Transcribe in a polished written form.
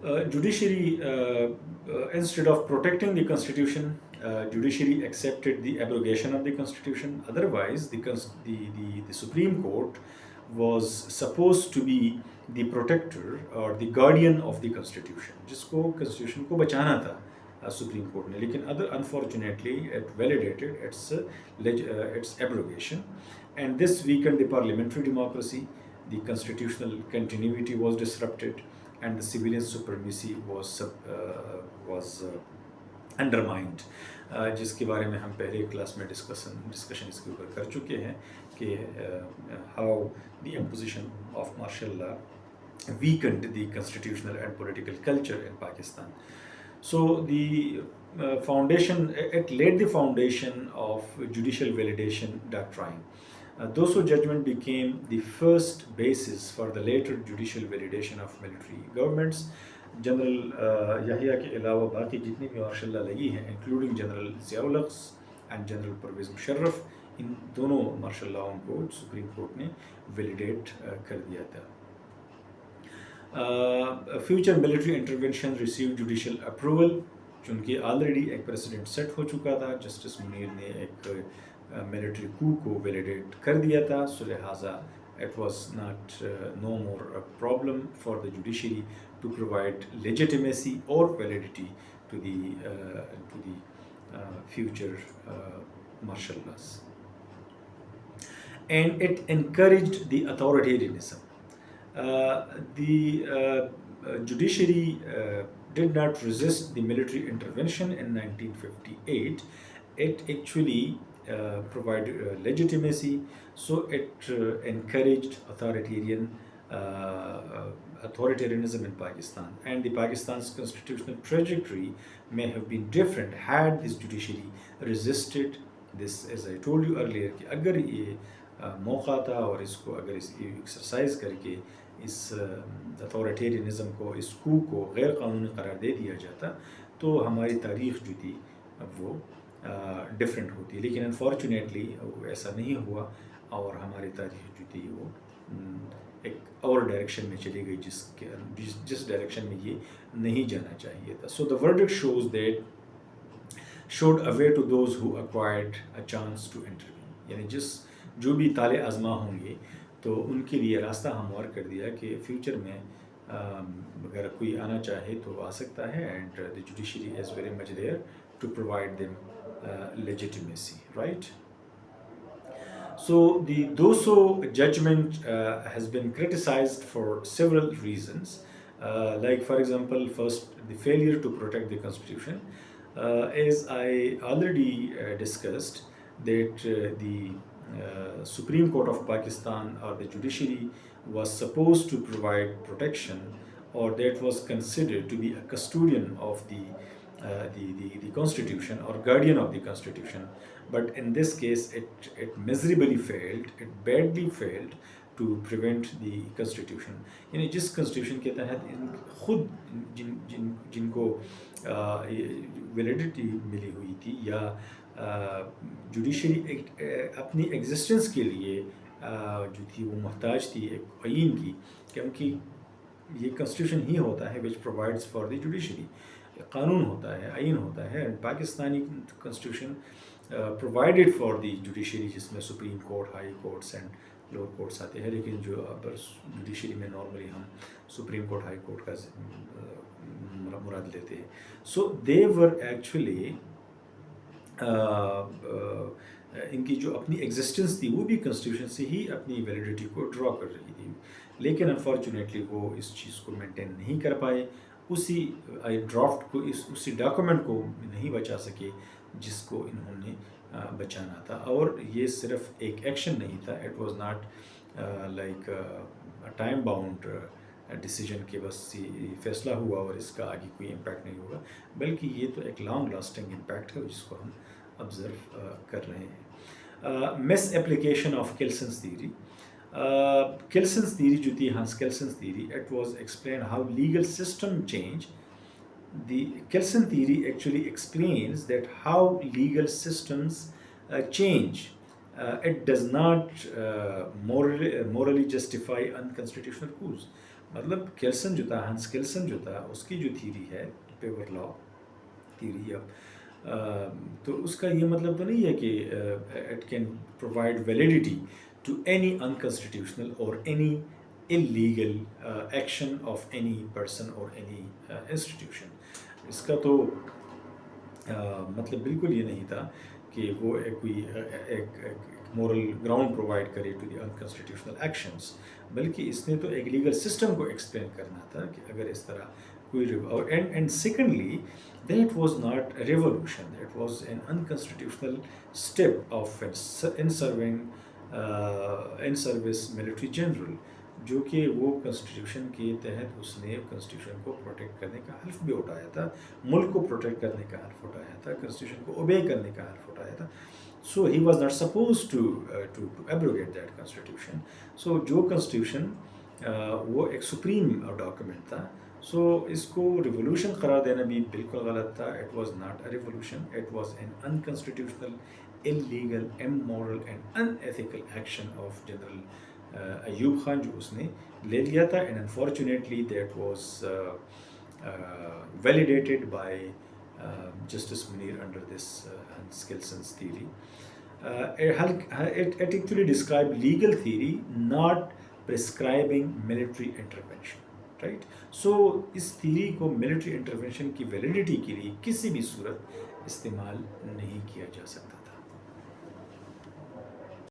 Judiciary, instead of protecting the constitution, judiciary accepted the abrogation of the constitution. Otherwise, the Supreme Court was supposed to be the protector or the guardian of the constitution, जिसको constitution को बचाना था supreme court ने. लेकिन other unfortunately it validated its abrogation, and this weakened the parliamentary democracy. The constitutional continuity was disrupted, and the civilian supremacy was undermined, जिसके बारे में हम पहले क्लास में डिस्कशन इसके ऊपर कर चुके हैं कि how the imposition of martial law weakened the constitutional and political culture in Pakistan. So it laid the foundation of judicial validation doctrine. Doso judgment became the first basis for the later judicial validation of military governments. General Yahya के अलावा बाकी जितनी भी martial law लगी हैं, including general Ziaul हक़ and general Parvez Musharraf, इन दोनों martial law को सुप्रीम कोर्ट ने वैलिडेट कर दिया था. Future military intervention receive judicial approval, चूँकि ऑलरेडी एक प्रेसिडेंट सेट हो चुका था. जस्टिस मुनीर ने एक मिलिट्री कू को वैलिडेट कर दिया था, सो लिहाजा it was no more a problem for the judiciary to provide legitimacy or validity to the future martial laws. And it encouraged the authoritarianism. The judiciary did not resist the military intervention in 1958. It actually provided legitimacy, so it encouraged authoritarianism in Pakistan, and the Pakistan's constitutional trajectory may have been different had this judiciary resisted this. As I told you earlier कि अगर ये मौका था और इसको अगर exercise करके इस अथॉरिटेरियनिज़म को, इस कू को गैर कानूनी करार दे दिया जाता, तो हमारी तारीख़ जो थी वो डिफरेंट होती. लेकिन अनफॉर्चुनेटली ऐसा नहीं हुआ और हमारी तारीख़ जो थी वो एक और डायरेक्शन में चली गई जिस डायरेक्शन में ये नहीं जाना चाहिए था. So the verdict shows that showed a way to those who acquired a chance to intervene. यानी जो भी ताले आज़मा होंगे तो उनके लिए रास्ता हमवार कर दिया कि फ्यूचर में अगर कोई आना चाहे तो आ सकता है, and the judiciary is very much there to provide them legitimacy, right? So the Doso judgment has been criticized for several reasons, like for example, first, the failure to protect the constitution. As I already discussed, that the Supreme Court of Pakistan or the judiciary was supposed to provide protection, or that was considered to be a custodian of the constitution or guardian of the constitution. But in this case, it miserably failed, it badly failed to prevent the constitution. यानी जिस constitution के तहत खुद जिनको validity मिली हुई थी, या judiciary अपनी एग्जिस्टेंस के लिए जो थी वो मोहताज थी एक आइन की, क्योंकि ये कॉन्स्टिट्यूशन ही होता है which provides for the judiciary. कानून होता है, आइन होता है, and Pakistani constitution provided for the judiciary, जिसमें supreme court, high courts and lower courts आते हैं. लेकिन जो अपर जुडिशरी में नॉर्मली हम सुप्रीम कोर्ट, हाई कोर्ट का मुराद लेते हैं. सो दे वर एक्चुअली इनकी जो अपनी एग्जिस्टेंस थी वो भी कॉन्स्टिट्यूशन से ही अपनी वैलिडिटी को ड्रॉ कर रही थी. लेकिन अनफॉर्चुनेटली वो इस चीज़ को मेंटेन नहीं कर पाए, उसी ड्राफ्ट को, उसी डॉक्यूमेंट को नहीं बचा सके जिसको इन्होंने बचाना था. और ये सिर्फ एक एक्शन नहीं था, it was not like time bound decision के बस ये फैसला हुआ और इसका आगे कोई इम्पैक्ट नहीं होगा, बल्कि ये तो एक लॉन्ग लास्टिंग इम्पैक्ट है जिसको हम ऑब्ज़र्व कर रहे हैं. Misapplication of Kelsen's theory. Kelsen's theory जो थी, Hans Kelsen's theory, it was explained how legal system change. The Kelsen theory actually explains that how legal systems change. It does not morally justify unconstitutional coups. मतलब केल्सन जो था, हंस केल्सन जो था, उसकी जो थीरी है पेवर लॉ थीरी, तो उसका ये मतलब तो नहीं है कि it can provide validity to any unconstitutional और any illegal action of any person और एनी इंस्टीट्यूशन। इसका तो मतलब बिल्कुल ये नहीं था कि वो एक मोरल ग्राउंड प्रोवाइड करे टू द अनकॉन्स्टिट्यूशनल एक्शंस, बल्कि इसने तो एक लीगल सिस्टम को एक्सप्लेन करना था कि अगर इस तरह कोई and secondly that was not a revolution, that was an unconstitutional step of in service military general, जो कि वो कॉन्स्टिट्यूशन के तहत उसने कॉन्स्टिट्यूशन को प्रोटेक्ट करने का हल्फ भी उठाया था, मुल्क को प्रोटेक्ट करने का हल्फ उठाया था, कॉन्स्टिट्यूशन को ओबे करने का हल्फ उठाया था। So he was not suppose to abrogate that constitution. So जो कॉन्स्टिट्यूशन वो एक सुप्रीम डॉक्यूमेंट था, सो इसको रिवोल्यूशन करार देना भी बिल्कुल गलत था। It was not a revolution, it was an unconstitutional, illegal, immoral and unethical action of general Ayub Khan जो उसने ले लिया था। And unfortunately that was validated by Justice Munir under this Hans Kelsen's theory. It actually described legal theory, not prescribing military intervention. Right, so इस theory को military intervention की validity के लिए किसी भी सूरत इस्तेमाल नहीं किया जा सकता।